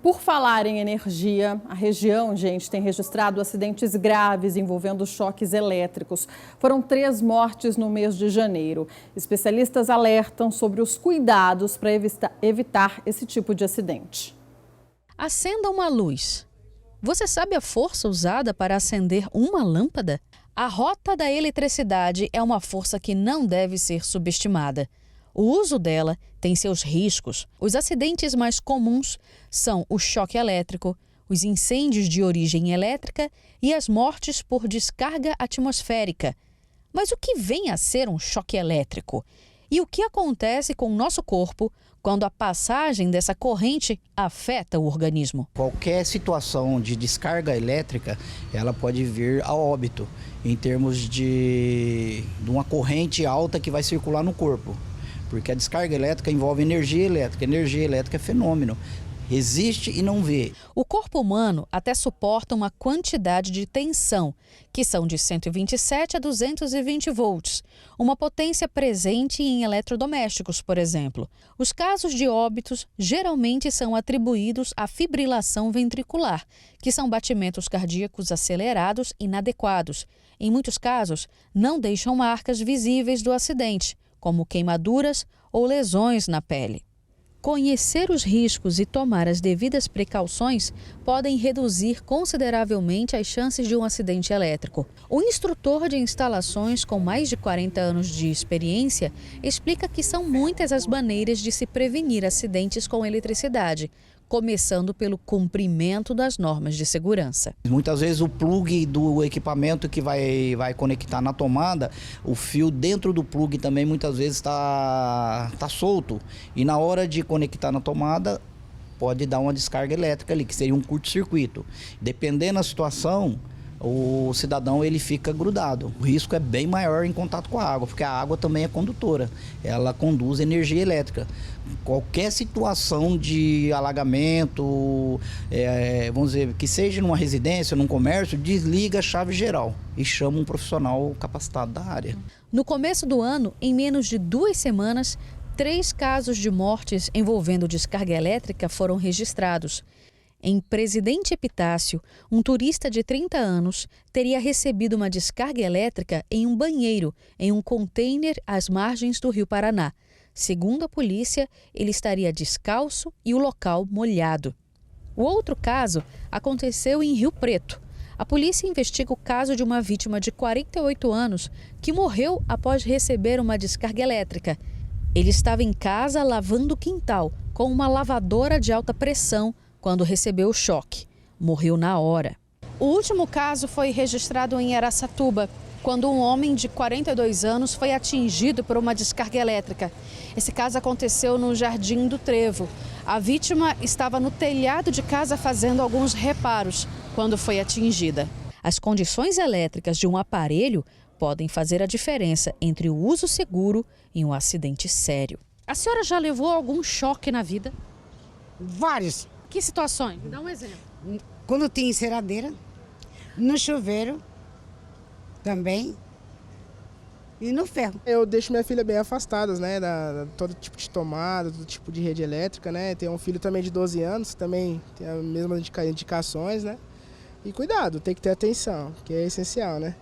Por falar em energia, a região, gente, tem registrado acidentes graves envolvendo choques elétricos. Foram 3 mortes no mês de janeiro. Especialistas alertam sobre os cuidados para evitar esse tipo de acidente. Acenda uma luz. Você sabe a força usada para acender uma lâmpada? A rota da eletricidade é uma força que não deve ser subestimada. O uso dela tem seus riscos. Os acidentes mais comuns são o choque elétrico, os incêndios de origem elétrica e as mortes por descarga atmosférica. Mas o que vem a ser um choque elétrico? E o que acontece com o nosso corpo quando a passagem dessa corrente afeta o organismo? Qualquer situação de descarga elétrica, ela pode vir a óbito, em termos de uma corrente alta que vai circular no corpo. Porque a descarga elétrica envolve energia elétrica. Energia elétrica é fenômeno. Existe e não vê. O corpo humano até suporta uma quantidade de tensão, que são de 127 a 220 volts, uma potência presente em eletrodomésticos, por exemplo. Os casos de óbitos geralmente são atribuídos à fibrilação ventricular, que são batimentos cardíacos acelerados inadequados. Em muitos casos, não deixam marcas visíveis do acidente, como queimaduras ou lesões na pele. Conhecer os riscos e tomar as devidas precauções podem reduzir consideravelmente as chances de um acidente elétrico. O instrutor de instalações com mais de 40 anos de experiência explica que são muitas as maneiras de se prevenir acidentes com eletricidade, começando pelo cumprimento das normas de segurança. Muitas vezes o plug do equipamento que vai conectar na tomada, o fio dentro do plug também muitas vezes está solto. E na hora de conectar na tomada, pode dar uma descarga elétrica ali, que seria um curto-circuito. Dependendo da situação, o cidadão ele fica grudado. O risco é bem maior em contato com a água, porque a água também é condutora. Ela conduz energia elétrica. Qualquer situação de alagamento, vamos dizer, que seja numa residência, num comércio, desliga a chave geral e chama um profissional capacitado da área. No começo do ano, em menos de 2 semanas, 3 casos de mortes envolvendo descarga elétrica foram registrados. Em Presidente Epitácio, um turista de 30 anos teria recebido uma descarga elétrica em um banheiro, em um container às margens do Rio Paraná. Segundo a polícia, ele estaria descalço e o local molhado. O outro caso aconteceu em Rio Preto. A polícia investiga o caso de uma vítima de 48 anos que morreu após receber uma descarga elétrica. Ele estava em casa lavando o quintal com uma lavadora de alta pressão quando recebeu o choque. Morreu na hora. O último caso foi registrado em Araçatuba, quando um homem de 42 anos foi atingido por uma descarga elétrica. Esse caso aconteceu no Jardim do Trevo. A vítima estava no telhado de casa fazendo alguns reparos quando foi atingida. As condições elétricas de um aparelho podem fazer a diferença entre o uso seguro e um acidente sério. A senhora já levou algum choque na vida? Vários. Que situações? Me dá um exemplo. Quando tem enceradeira, no chuveiro também e no ferro. Eu deixo minha filha bem afastada, né, da todo tipo de tomada, todo tipo de rede elétrica, né. Tenho um filho também de 12 anos, também tem as mesmas indicações, né. E cuidado, tem que ter atenção, que é essencial, né.